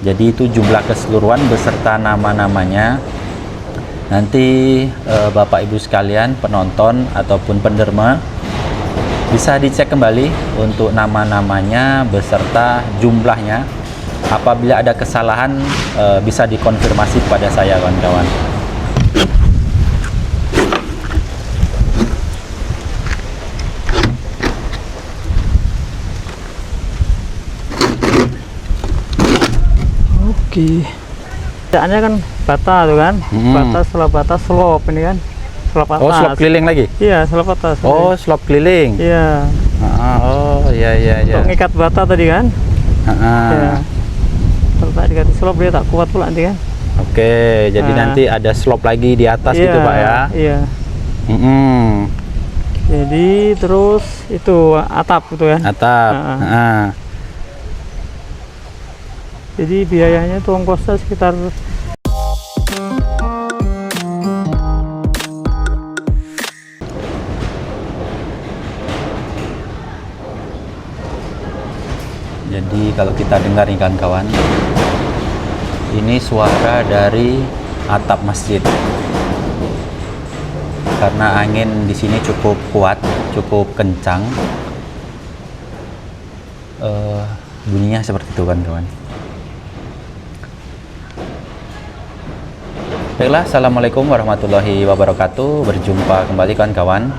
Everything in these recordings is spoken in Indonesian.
Jadi itu jumlah keseluruhan beserta nama-namanya. Nanti Bapak Ibu sekalian, penonton ataupun penderma, bisa dicek kembali untuk nama-namanya beserta jumlahnya. Apabila ada kesalahan bisa dikonfirmasi kepada saya, kawan-kawan. Oke. Kerjaannya kan bata tuh kan, bata setelah bata slop ini kan, slop atas. Oh, slop keliling lagi? Iya, slop atas. Oh, slop keliling. Iya. Oh, iya. Untuk ngikat bata tadi kan. Iya. Kalau tak diganti slop dia tak kuat pula nanti kan. Oke, jadi nanti ada slop lagi di atas gitu Pak ya? Iya. Jadi terus itu atap gitu kan? Atap. Jadi biayanya itu ongkosnya sekitar Jadi kalau kita dengar nih kawan-kawan, ini suara dari atap masjid. Karena angin di sini cukup kuat, cukup kencang, bunyinya seperti itu kawan-kawan. Baiklah, assalamualaikum warahmatullahi wabarakatuh. Berjumpa kembali kawan-kawan.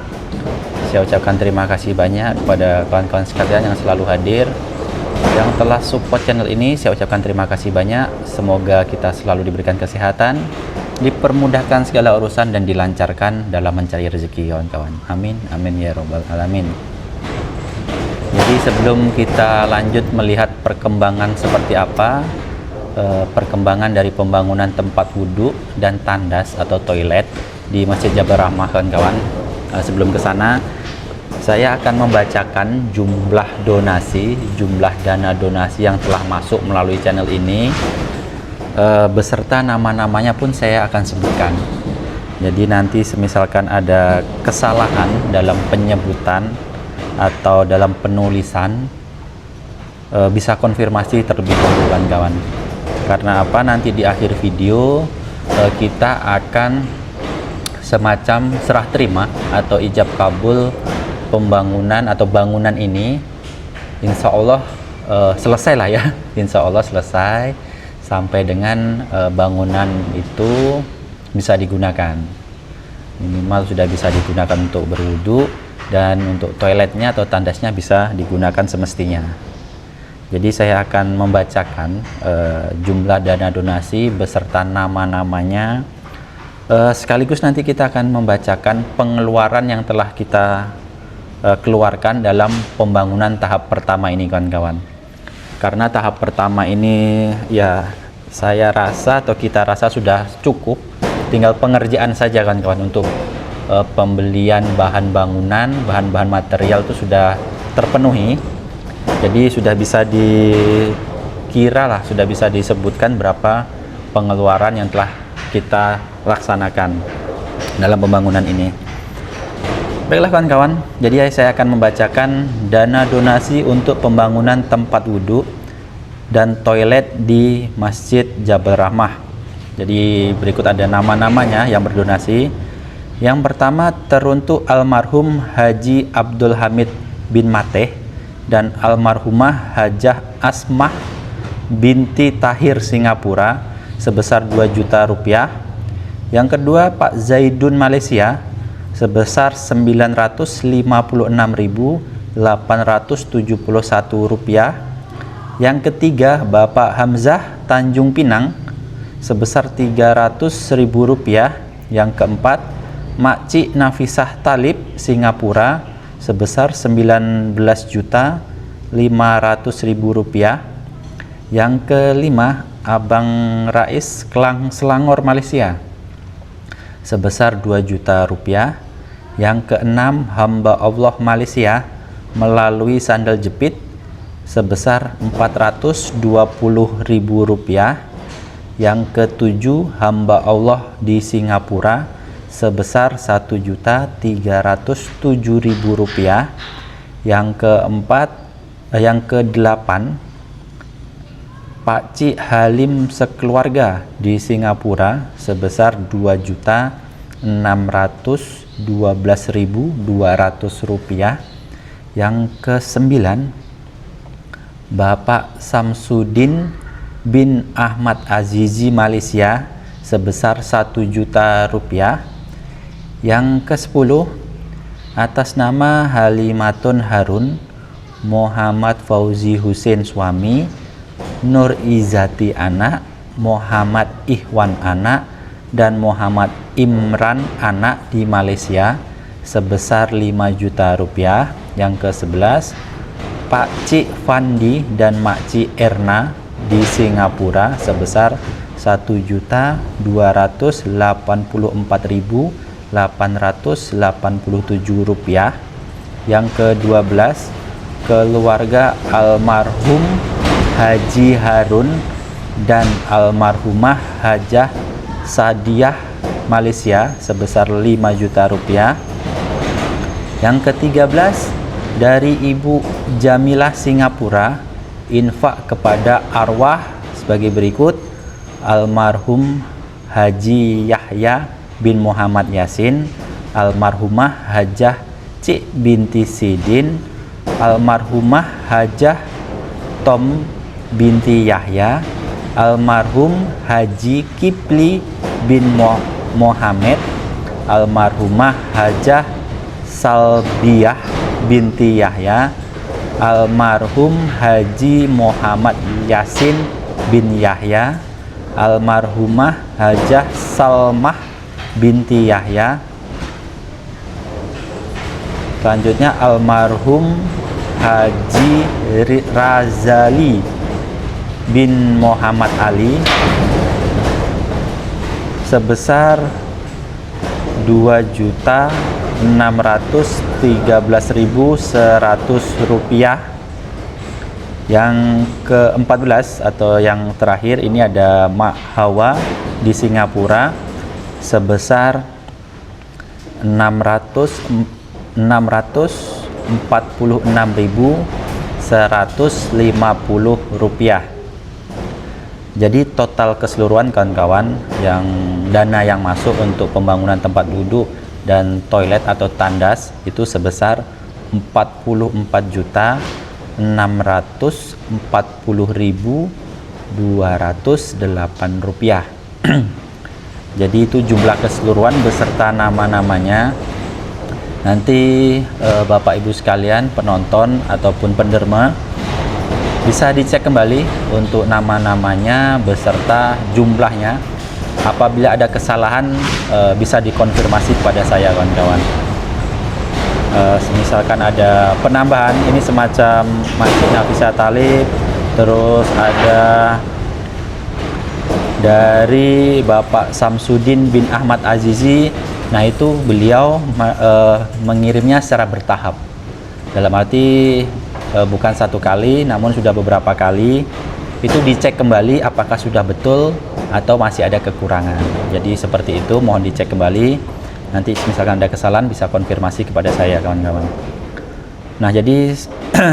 Saya ucapkan terima kasih banyak kepada kawan-kawan sekalian yang selalu hadir, yang telah support channel ini. Saya ucapkan terima kasih banyak. Semoga kita selalu diberikan kesehatan, dipermudahkan segala urusan, dan dilancarkan dalam mencari rezeki kawan-kawan. Amin, amin ya robbal alamin. Jadi sebelum kita lanjut melihat perkembangan seperti apa, perkembangan dari pembangunan tempat wudhu dan tandas atau toilet di Masjid Jabal Rahmah kawan-kawan, sebelum ke sana saya akan membacakan jumlah donasi, jumlah dana donasi yang telah masuk melalui channel ini, beserta nama-namanya pun saya akan sebutkan. Jadi nanti semisalkan ada kesalahan dalam penyebutan atau dalam penulisan, bisa konfirmasi terlebih dahulu kawan-kawan. Karena apa? Nanti di akhir video kita akan semacam serah terima atau ijab kabul pembangunan atau bangunan ini. Insya Allah selesai lah ya. Insya Allah selesai sampai dengan bangunan itu bisa digunakan. Minimal sudah bisa digunakan untuk berwudu, dan untuk toiletnya atau tandasnya bisa digunakan semestinya. Jadi saya akan membacakan jumlah dana donasi beserta nama-namanya. Sekaligus nanti kita akan membacakan pengeluaran yang telah kita keluarkan dalam pembangunan tahap pertama ini kawan-kawan. Karena tahap pertama ini ya saya rasa atau kita rasa sudah cukup, tinggal pengerjaan saja kawan-kawan. Untuk pembelian bahan bangunan, bahan-bahan material itu sudah terpenuhi. Jadi sudah bisa dikira lah, sudah bisa disebutkan berapa pengeluaran yang telah kita laksanakan dalam pembangunan ini. Baiklah kawan-kawan, jadi saya akan membacakan dana donasi untuk pembangunan tempat wudhu dan toilet di Masjid Jabal Rahmah. Jadi berikut ada nama-namanya yang berdonasi. Yang pertama teruntuk almarhum Haji Abdul Hamid bin Mateh dan almarhumah Hajah Asmah binti Tahir Singapura sebesar 2 juta rupiah. Yang kedua Pak Zaidun Malaysia sebesar 956.871 rupiah. Yang ketiga Bapak Hamzah Tanjung Pinang sebesar 300.000 rupiah. Yang keempat Makcik Nafisah Talib Singapura sebesar 19.500.000 rupiah. Yang kelima Abang Rais Kelang Selangor Malaysia sebesar 2 juta rupiah. Yang keenam hamba Allah Malaysia melalui sandal jepit sebesar 420.000 rupiah. Yang ketujuh hamba Allah di Singapura sebesar 1.307.000 rupiah. Yang kedelapan Pak Cik Halim sekeluarga di Singapura sebesar Rp2.612.200. Yang ke-9, Bapak Samsudin bin Ahmad Azizi Malaysia sebesar Rp1.000.000. Yang ke-10, atas nama Halimatun Harun, Muhammad Fauzi Hussein suami, Nur Izati anak, Muhammad Ihwan anak, dan Muhammad Imran anak di Malaysia sebesar Rp5 juta. Yang ke-11, Pak Cik Fandi dan Mak Cik Erna di Singapura sebesar Rp1.084.887. Yang ke-12, keluarga almarhum Haji Harun dan almarhumah Hajah Sadiah Malaysia sebesar Rp5 juta. Yang ke-13, dari Ibu Jamilah Singapura, infak kepada arwah sebagai berikut: almarhum Haji Yahya bin Muhammad Yasin, almarhumah Hajah Cik binti Sidin, almarhumah Hajah Tom binti Yahya, almarhum Haji Kipli bin Muhammad, almarhumah Hajah Salbiah binti Yahya, almarhum Haji Muhammad Yasin bin Yahya, almarhumah Hajah Salmah binti Yahya. Selanjutnya almarhum Haji Razali bin Muhammad Ali sebesar Rp2.613.100. Yang ke-14 atau yang terakhir, ini ada Mak Hawa di Singapura sebesar Rp646.150. Jadi total keseluruhan kawan-kawan yang dana yang masuk untuk pembangunan tempat duduk dan toilet atau tandas itu sebesar Rp44.640.208. Jadi itu jumlah keseluruhan beserta nama-namanya. Nanti Bapak Ibu sekalian penonton ataupun penderma bisa dicek kembali untuk nama-namanya beserta jumlahnya. Apabila ada kesalahan bisa dikonfirmasi kepada saya kawan-kawan. Misalkan ada penambahan, ini semacam Masjid Nafisa Talib, terus ada dari Bapak Samsudin bin Ahmad Azizi. Nah itu beliau mengirimnya secara bertahap, dalam arti bukan satu kali namun sudah beberapa kali. Itu dicek kembali apakah sudah betul atau masih ada kekurangan. Jadi seperti itu, mohon dicek kembali. Nanti misalkan ada kesalahan bisa konfirmasi kepada saya kawan-kawan. Nah jadi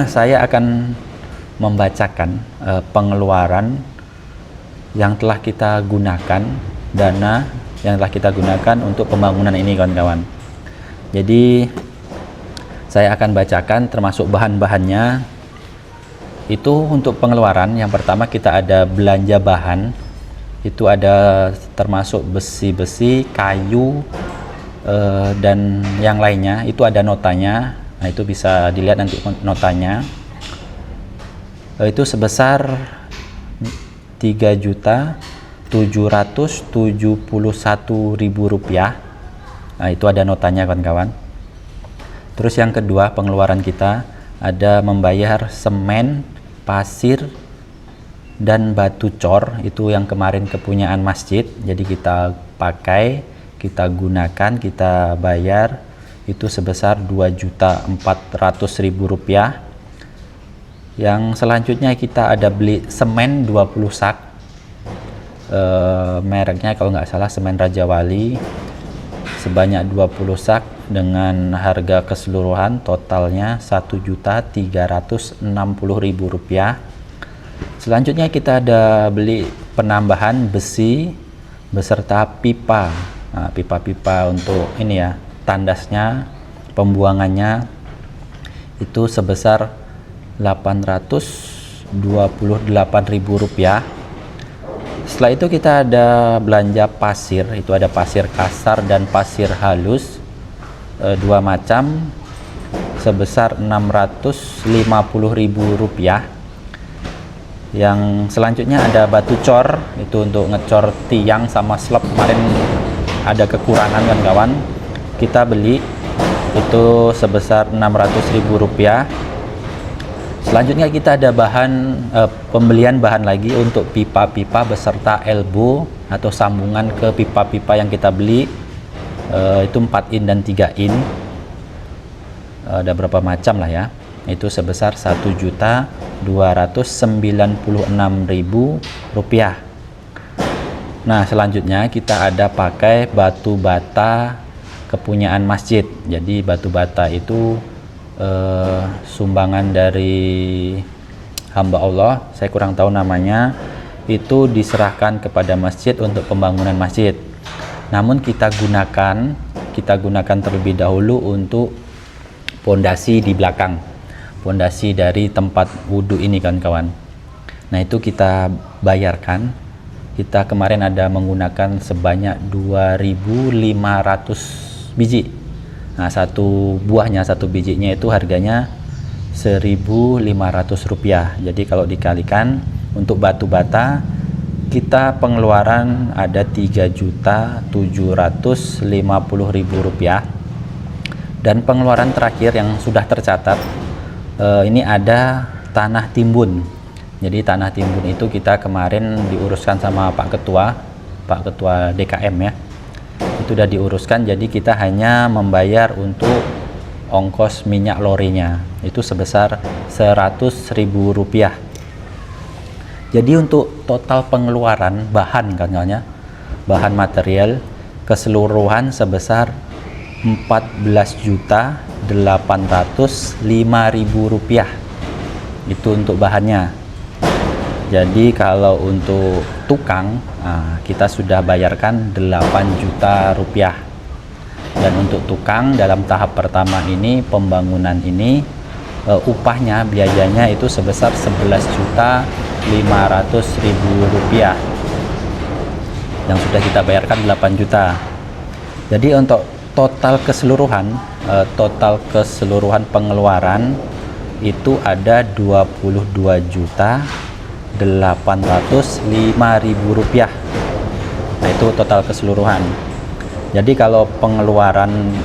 saya akan membacakan pengeluaran yang telah kita gunakan, dana yang telah kita gunakan untuk pembangunan ini kawan-kawan. Jadi saya akan bacakan termasuk bahan-bahannya. Itu untuk pengeluaran, yang pertama kita ada belanja bahan, itu ada termasuk besi-besi, kayu, dan yang lainnya, itu ada notanya. Nah itu bisa dilihat nanti notanya. Itu sebesar Rp3.771.000. Nah itu ada notanya kawan-kawan. Terus yang kedua pengeluaran kita ada membayar semen, pasir, dan batu cor. Itu yang kemarin kepunyaan masjid, jadi kita pakai, kita gunakan, kita bayar. Itu sebesar Rp2.400.000. Yang selanjutnya kita ada beli semen 20 sak, mereknya kalau nggak salah semen Raja Wali, sebanyak 20 sak dengan harga keseluruhan totalnya Rp1.360.000. Selanjutnya kita ada beli penambahan besi beserta pipa. Nah, pipa-pipa untuk ini ya, tandasnya, pembuangannya itu sebesar Rp828.000. Setelah itu kita ada belanja pasir, itu ada pasir kasar dan pasir halus, dua macam, sebesar Rp650.000. Yang selanjutnya ada batu cor, itu untuk ngecor tiang sama slab, kemarin ada kekurangan kan kawan, kita beli itu sebesar Rp600.000. Selanjutnya kita ada pembelian bahan lagi untuk pipa-pipa beserta elbow atau sambungan ke pipa-pipa yang kita beli, itu 4 in dan 3 in, ada berapa macam lah ya, itu sebesar Rp1.296.000. Nah, selanjutnya kita ada pakai batu bata kepunyaan masjid. Jadi batu bata itu sumbangan dari hamba Allah, saya kurang tahu namanya, itu diserahkan kepada masjid untuk pembangunan masjid. Namun kita gunakan terlebih dahulu untuk pondasi di belakang, pondasi dari tempat wudhu ini kan kawan. Nah, itu kita bayarkan. Kita kemarin ada menggunakan sebanyak 2.500 biji. Nah, satu bijinya itu harganya Rp1.500. Jadi kalau dikalikan untuk batu bata, kita pengeluaran ada Rp3.750.000. Dan pengeluaran terakhir yang sudah tercatat, ini ada tanah timbun. Jadi tanah timbun itu kita kemarin diuruskan sama Pak Ketua DKM ya, itu sudah diuruskan. Jadi kita hanya membayar untuk ongkos minyak lorinya, itu sebesar Rp100.000. Jadi untuk total pengeluaran bahan bahan material keseluruhan sebesar Rp14.805.000. Itu untuk bahannya. Jadi kalau untuk tukang, kita sudah bayarkan Rp8 juta. Dan untuk tukang dalam tahap pertama ini, pembangunan ini, upahnya, biayanya itu sebesar Rp11.500.000 yang sudah kita bayarkan 8 juta. Jadi untuk total keseluruhan pengeluaran itu ada Rp22.805.000. Nah, itu total keseluruhan. Jadi kalau pengeluaran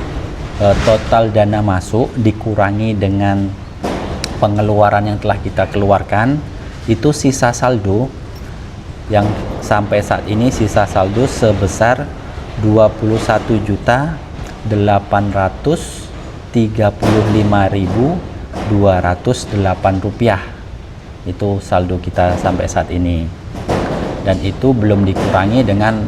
total dana masuk dikurangi dengan pengeluaran yang telah kita keluarkan, itu sisa saldo yang sampai saat ini sisa saldo sebesar Rp21.835.208. Itu saldo kita sampai saat ini, dan itu belum dikurangi dengan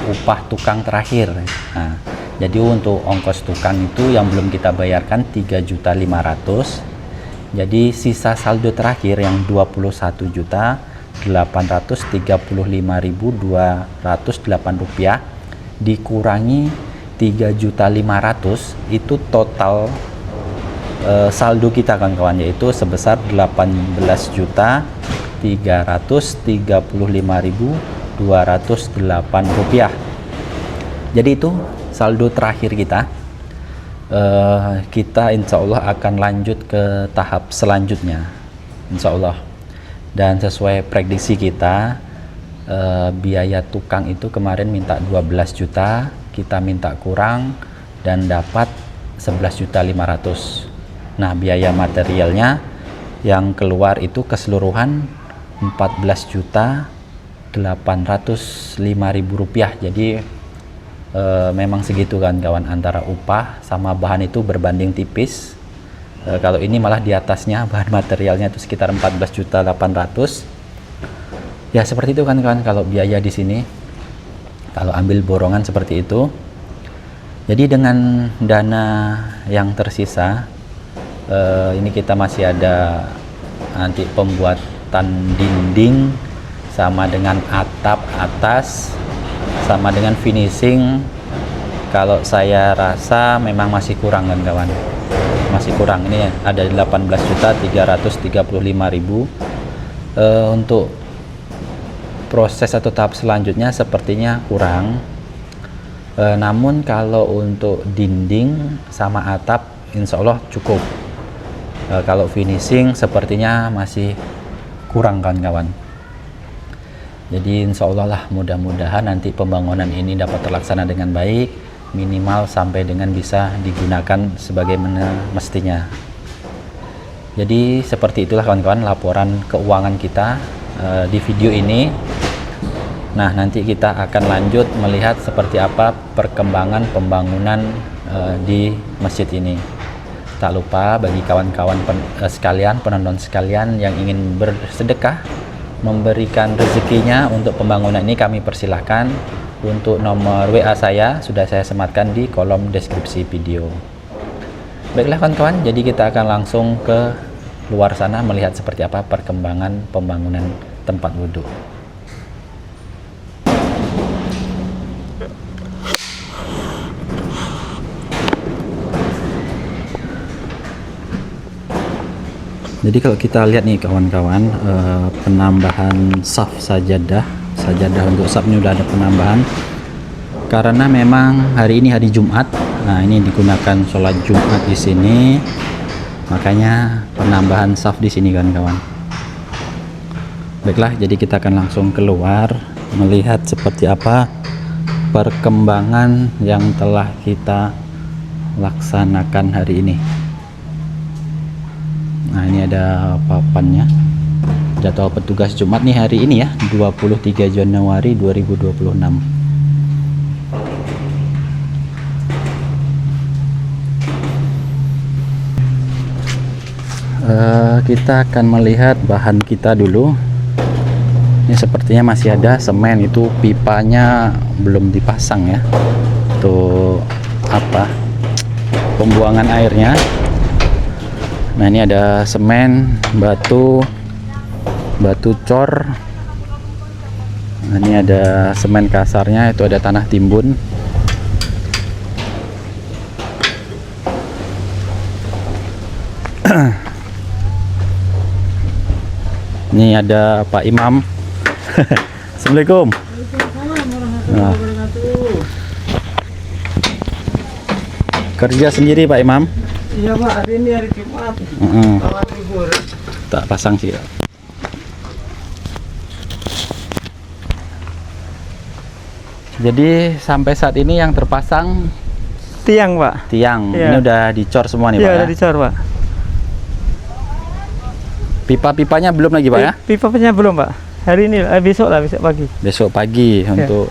upah tukang terakhir. Nah, jadi untuk ongkos tukang itu yang belum kita bayarkan Rp3.500.000. Jadi sisa saldo terakhir yang Rp21.835.208 dikurangi Rp3.500.000, itu total saldo kita kawan-kawan, yaitu sebesar Rp18.355.208. Jadi itu saldo terakhir kita. Kita insya Allah akan lanjut ke tahap selanjutnya, insya Allah. Dan sesuai prediksi kita, biaya tukang itu kemarin minta 12 juta, kita minta kurang dan dapat 11.500.000. Nah, biaya materialnya yang keluar itu keseluruhan Rp14.805.000. Jadi memang segitu kan kawan, antara upah sama bahan itu berbanding tipis. Kalau ini malah di atasnya, bahan materialnya itu sekitar 14.800.000. Ya seperti itu kan kawan, kalau biaya di sini kalau ambil borongan seperti itu. Jadi dengan dana yang tersisa, ini kita masih ada nanti perawatan dinding, sama dengan atap atas, sama dengan finishing. Kalau saya rasa memang masih kurang kan kawan, masih kurang. Ini ada 18.335.000. Untuk proses atau tahap selanjutnya sepertinya kurang. Namun kalau untuk dinding sama atap insya Allah cukup. Kalau finishing sepertinya masih kurang kan kawan. Jadi insya Allah lah, mudah-mudahan nanti pembangunan ini dapat terlaksana dengan baik, minimal sampai dengan bisa digunakan sebagaimana mestinya. Jadi seperti itulah kawan-kawan laporan keuangan kita di video ini. Nah, nanti kita akan lanjut melihat seperti apa perkembangan pembangunan di masjid ini. Tak lupa bagi kawan-kawan sekalian, penonton sekalian yang ingin bersedekah, memberikan rezekinya untuk pembangunan ini, kami persilahkan. Untuk nomor WA saya sudah saya sematkan di kolom deskripsi video. Baiklah kawan-kawan, jadi kita akan langsung ke luar sana melihat seperti apa perkembangan pembangunan tempat wudhu. Jadi kalau kita lihat nih kawan-kawan, penambahan saf sajadah untuk safnya udah ada penambahan karena memang hari ini hari Jumat. Nah, ini digunakan sholat Jumat di sini, makanya penambahan saf di sini kawan-kawan. Baiklah, jadi kita akan langsung keluar melihat seperti apa perkembangan yang telah kita laksanakan hari ini. Nah, ini ada papannya, jadwal petugas Jumat nih hari ini ya, 23 Januari 2026. Kita akan melihat bahan kita dulu. Ini sepertinya masih ada semen, itu pipanya belum dipasang ya, untuk apa, pembuangan airnya. Nah, ini ada semen, batu cor. Nah, ini ada semen kasarnya, itu ada tanah timbun. Ini ada Pak Imam. Assalamualaikum. Nah. Kerja sendiri Pak Imam? Iya Pak, hari ini hari Jumat. Selamat libur. Tak pasang sih. Jadi sampai saat ini yang terpasang Tiang Pak. tiang. Iya. Ini udah dicor semua nih Iya, Pak udah ya? dicor Pak. Pipa-pipanya belum lagi Pak ya? Pipanya belum Pak. Hari ini, besok pagi. Besok pagi untuk.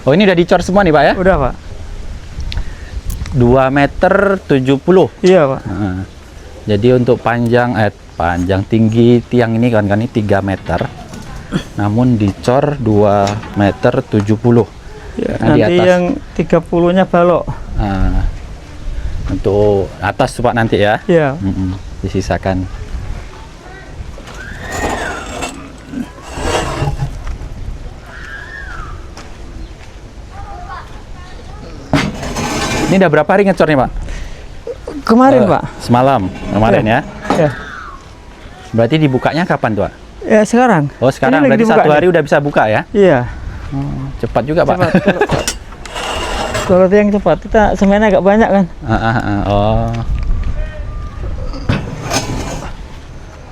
Oh, ini udah dicor semua nih Pak ya? Udah Pak. 2,70 meter. Iya Pak. Nah, jadi untuk panjang tinggi tiang ini kan ini 3 meter. Namun dicor 2,70 meter. Ya, Nah, nanti di atas, yang 30-nya balok. untuk atas Pak nanti ya. Iya. Disisakan. Ini udah berapa hari ngecor nih Pak? Kemarin Pak. Semalam, kemarin ya. Ya. Berarti dibukanya kapan tuh Pak? Ya sekarang. Oh sekarang, Ini lagi berarti dibuka 1 hari udah bisa buka ya? Iya. Cepat juga Pak. Cepat. Kalau yang cepat, kita semennya agak banyak kan. Oh.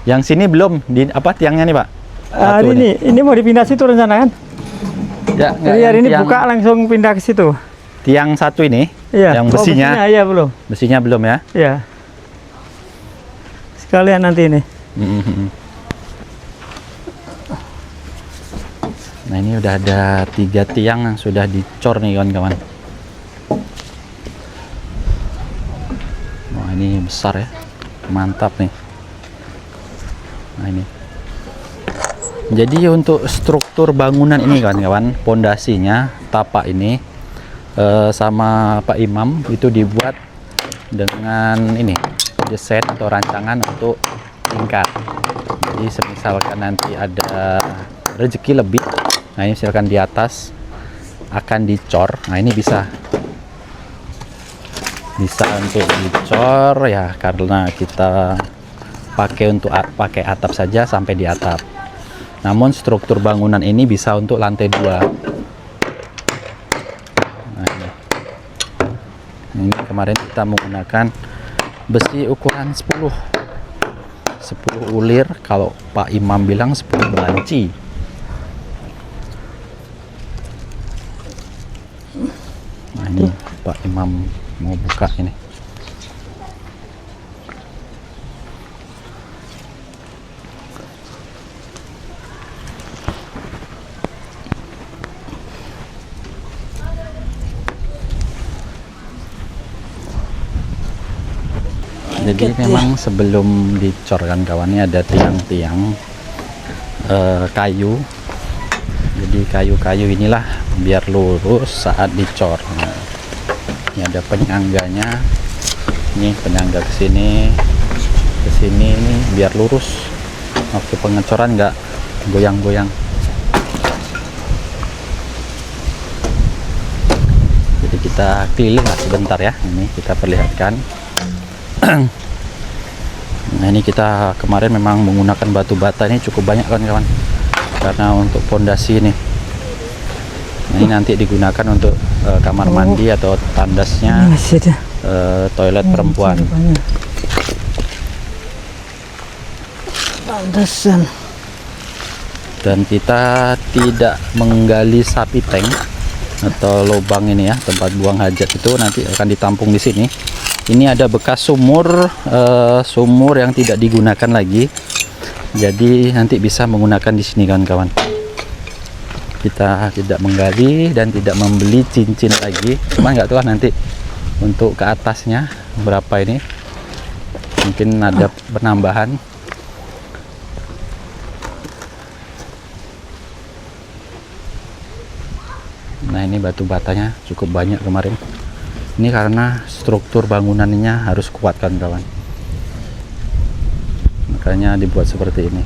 Yang sini belum di apa tiangnya nih Pak? Satu Ini mau dipindah situ rencana kan? Ya, Jadi hari ini buka langsung pindah ke situ. Tiang satu ini, Iya. yang besinya, iya belum. besinya belum ya? Iya. Sekalian nanti ini. Nah, ini udah ada 3 tiang yang sudah dicor nih kawan-kawan. Wah, ini besar ya, mantap nih. Nah, ini. Jadi untuk struktur bangunan ini kawan-kawan, pondasinya, tapak ini sama Pak Imam itu dibuat dengan ini desain atau rancangan untuk tingkat. Jadi Jadi semisalkan nanti ada rezeki lebih, nah ini misalkan di atas akan dicor, nah ini bisa untuk dicor ya, karena kita pakai untuk pakai atap saja sampai di atap. Namun struktur bangunan ini bisa untuk lantai 2. Nah, ini kemarin kita menggunakan besi ukuran 10 ulir, kalau Pak Imam bilang 10 banci. Nah ini Pak Imam mau buka ini. Jadi memang sebelum dicor kan kawannya ada tiang-tiang kayu. Jadi kayu-kayu inilah biar lurus saat dicor. Nah, ini ada penyangganya. Ini penyangga ke sini ini biar lurus. Waktu pengecoran nggak goyang-goyang. Jadi kita keliling lah sebentar ya. Ini kita perlihatkan. Nah ini kita kemarin memang menggunakan batu bata ini cukup banyak kawan-kawan, karena untuk pondasi ini. Nah, ini nanti digunakan untuk kamar mandi atau tandasnya toilet perempuan. Tandasan. Dan kita tidak menggali sapi tank atau lubang ini ya, tempat buang hajat itu nanti akan ditampung di sini. Ini ada bekas sumur yang tidak digunakan lagi, jadi nanti bisa menggunakan di sini kawan-kawan. Kita tidak menggali dan tidak membeli cincin lagi, cuma nggak tahu lah nanti untuk ke atasnya berapa ini, mungkin ada penambahan. Nah ini batu batanya cukup banyak kemarin. Ini karena struktur bangunannya harus kuat kan kawan, makanya dibuat seperti ini.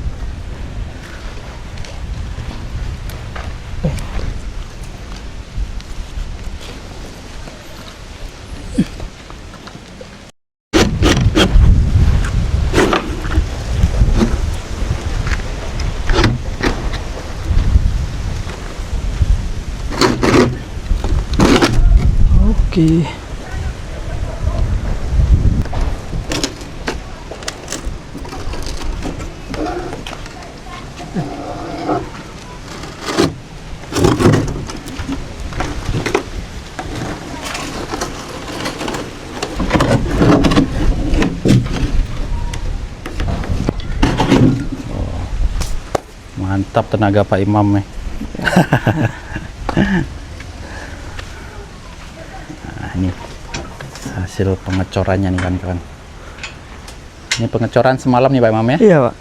Oke. Mantap tenaga Pak Imam nih. Nah, ini hasil pengecorannya nih kawan-kawan. Ini pengecoran semalam nih Pak Imam ya? Iya Pak.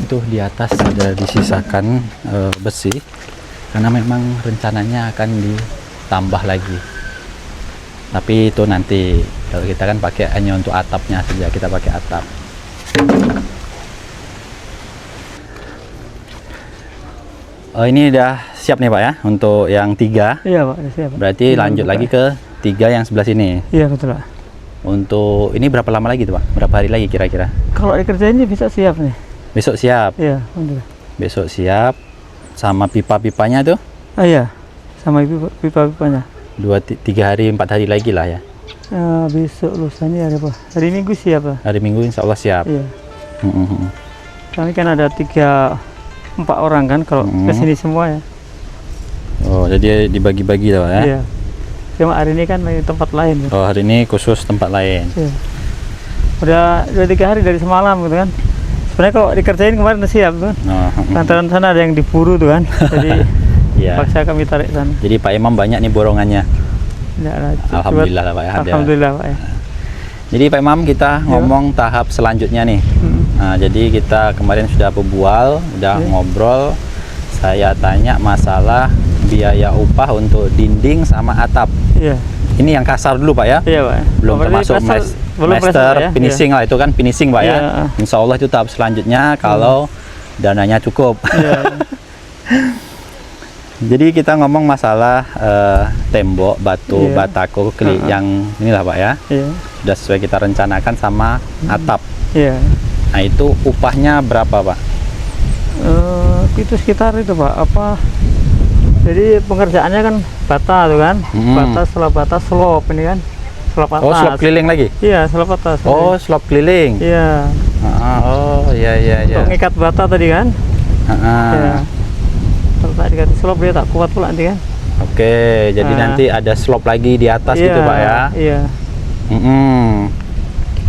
Itu di atas ada disisakan besi, karena memang rencananya akan ditambah lagi. Tapi itu nanti, kalau kita kan pakai hanya untuk atapnya saja, kita pakai atap. Oh ini udah siap nih Pak ya untuk yang 3. Iya Pak, udah siap Pak. Berarti lanjut lagi ke 3 yang sebelah sini. Iya betul Pak. Untuk ini berapa lama lagi tuh Pak? Berapa hari lagi kira-kira? Kalau dikerjain ini bisa siap nih. Besok siap. Iya, alhamdulillah. Besok siap. Sama pipa-pipanya tuh? Ah iya, sama pipa-pipanya. 2-3 hari 4 hari lagi lah ya. Besok lusa ini hari apa? Hari Minggu siap Pak. Hari Minggu insya Allah siap. Iya. Kami kan ada 3-4 orang kan kalau kesini semua ya. Oh jadi dibagi-bagi lah ya? Iya. Cuma hari ini kan di tempat lain. Oh hari ini khusus tempat lain. Iya. Udah 2-3 hari dari semalam gitu kan. Sebenarnya kalau dikerjain kemarin udah siap tuh. Lantaran sana ada yang diburu tuh kan. Jadi iya. paksa kami tarik sana. Jadi Pak Imam banyak nih borongannya. Alhamdulillah lah Pak ya. Alhamdulillah Pak ya. Jadi Pak Imam kita ngomong tahap selanjutnya nih. Nah, jadi kita kemarin sudah berbual, udah ngobrol. Saya tanya masalah biaya upah untuk dinding sama atap. Iya. ini yang kasar dulu Pak ya. Iya Pak. Belum Berarti termasuk kasar, belum master, plaster, ya? finishing lah itu kan finishing Pak ya. Iya. Insya Allah itu tahap selanjutnya kalau dananya cukup. Iya. Jadi kita ngomong masalah tembok, batu, Iya. batako, yang inilah Pak ya. Iya. Sudah sesuai kita rencanakan sama atap. Iya. Nah itu upahnya berapa Pak? Itu sekitar itu Pak, apa? Jadi pengerjaannya kan bata tuh kan, bata setelah bata slop ini kan, slop atas. Oh slop keliling lagi? Iya, slop atas. Oh slop keliling. Iya. Oh iya. Untuk ngikat bata tadi kan. Iya. Kalau tak diganti slop dia tak kuat pula nanti kan. Oke, jadi nanti ada slop lagi di atas gitu Pak ya? Iya.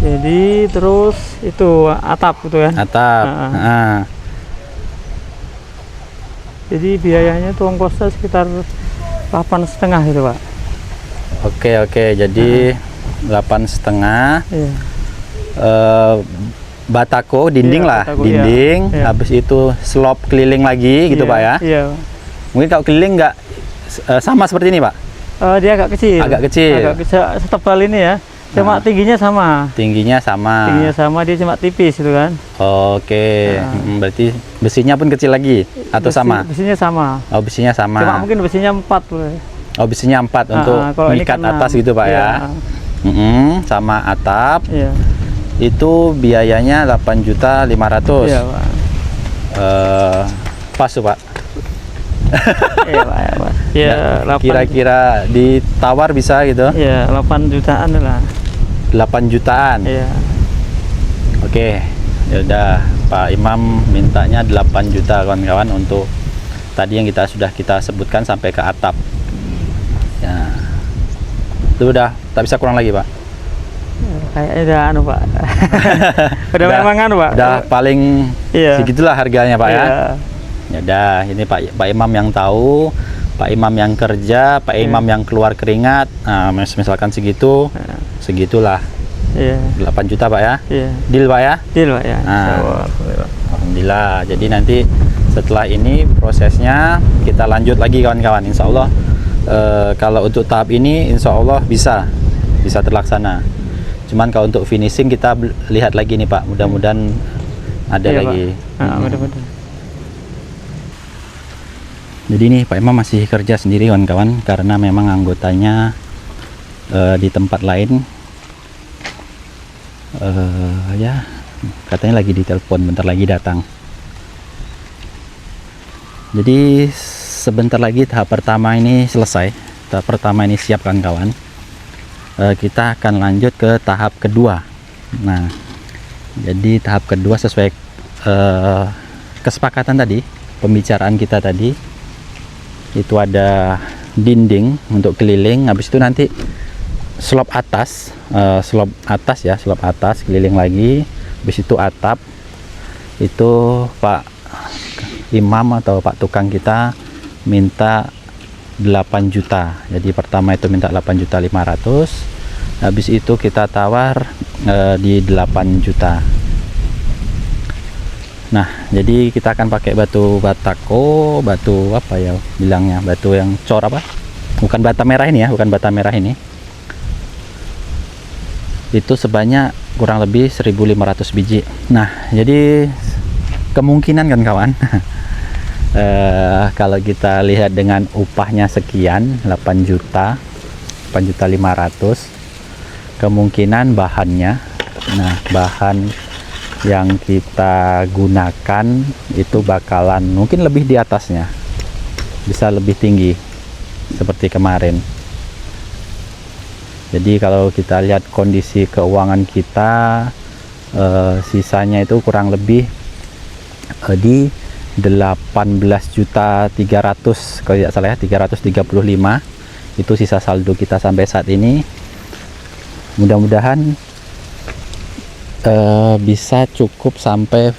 Jadi terus itu atap gitu kan? Atap. Jadi biayanya tuh ongkosnya sekitar 8,5 gitu Pak. Oke, jadi 8,5. Iya. Batako dinding lah, batako, dinding. iya. Habis itu slop keliling lagi gitu Pak ya? Iya. Mungkin kalau keliling nggak sama seperti ini Pak? Dia agak kecil. Agak kecil. Agak kecil, setebal ini ya. Cuma tingginya sama. Tingginya sama, dia cuma tipis gitu kan. Oke, berarti besinya pun kecil lagi atau sama? Besinya sama. Oh, besinya sama. Cuma mungkin besinya 4 boleh. Oh, besinya 4 untuk mengikat atas gitu Pak ya. Sama atap. Iya. Itu biayanya 8.500.000. Iya Pak. Pas tuh Pak. Iya Pak. Ya, kira-kira ditawar bisa gitu? Iya, 8 jutaan lah. 8 jutaan. Iya. Oke, ya udah Pak Imam mintanya 8 juta kawan-kawan untuk tadi yang sudah kita sebutkan sampai ke atap. Ya. Itu udah tak bisa kurang lagi Pak. Kayaknya udah Pak. udah memang Pak. Udah paling segitulah harganya Pak ya. Ya udah, ini Pak Imam yang tahu, Pak Imam yang kerja, Pak Imam yang keluar keringat. Nah, misalkan segitu, segitulah. Iya. 8 juta Pak ya. Iya. Deal Pak ya? Deal Pak ya. Nah, alhamdulillah. Jadi nanti setelah ini prosesnya kita lanjut lagi kawan-kawan. Insya Allah kalau untuk tahap ini Insya Allah bisa terlaksana. Cuman kalau untuk finishing kita lihat lagi nih Pak. Mudah-mudahan ada lagi. Mudah-mudahan. Jadi ini Pak Imam masih kerja sendiri kawan-kawan karena memang anggotanya di tempat lain ya katanya lagi ditelepon, bentar lagi datang. Jadi sebentar lagi tahap pertama ini selesai, tahap pertama ini siap kawan-kawan. Kita akan lanjut ke tahap kedua. Nah, jadi tahap kedua sesuai kesepakatan tadi, pembicaraan kita tadi. Itu ada dinding untuk keliling, habis itu nanti slop atas ya, slop atas keliling lagi, habis itu atap. Itu Pak Imam atau Pak tukang kita minta 8 juta. Jadi pertama itu minta 8.500.000, habis itu kita tawar di 8 juta. Nah, jadi kita akan pakai batu batako, batu apa ya bilangnya, batu yang cor apa? Bukan bata merah ini ya, bukan bata merah ini. Itu sebanyak kurang lebih 1.500 biji. Nah, jadi kemungkinan kan kawan, kalau kita lihat dengan upahnya sekian, 8.500.000, kemungkinan bahannya, nah bahan yang kita gunakan itu bakalan mungkin lebih di atasnya, bisa lebih tinggi seperti kemarin. Jadi kalau kita lihat kondisi keuangan kita, sisanya itu kurang lebih di 18.300.000 kalau tidak salah ya, 335 itu sisa saldo kita sampai saat ini. Mudah-mudahan bisa cukup sampai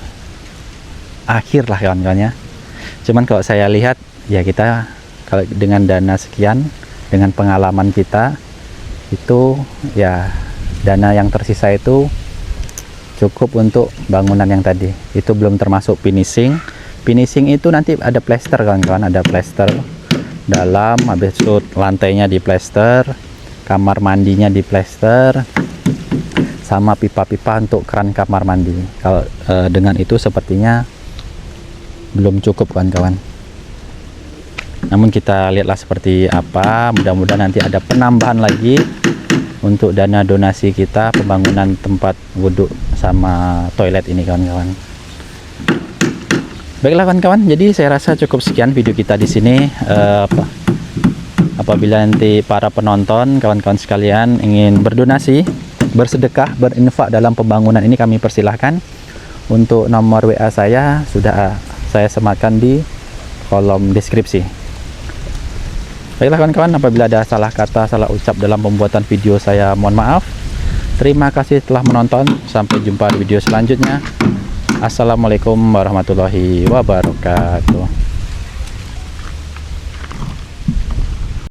akhir lah kawan-kawannya. Cuman kalau saya lihat ya, kita kalau dengan dana sekian, dengan pengalaman kita itu ya, dana yang tersisa itu cukup untuk bangunan yang tadi. Itu belum termasuk finishing. Finishing itu nanti ada plester kawan-kawan, ada plester dalam, habis itu lantainya di plester, kamar mandinya diplester, sama pipa-pipa untuk keran kamar mandi. Kalau dengan itu sepertinya belum cukup kawan-kawan. Namun kita lihatlah seperti apa, mudah-mudahan nanti ada penambahan lagi untuk dana donasi kita pembangunan tempat wudhu sama toilet ini kawan-kawan. Baiklah kawan-kawan, jadi saya rasa cukup sekian video kita di sini. Apabila nanti para penonton, kawan-kawan sekalian ingin berdonasi, bersedekah, berinfak dalam pembangunan ini, kami persilahkan. Untuk nomor WA saya sudah saya sematkan di kolom deskripsi. Baiklah kawan-kawan, apabila ada salah kata, salah ucap dalam pembuatan video saya, mohon maaf. Terima kasih telah menonton. Sampai jumpa di video selanjutnya. Assalamualaikum warahmatullahi wabarakatuh.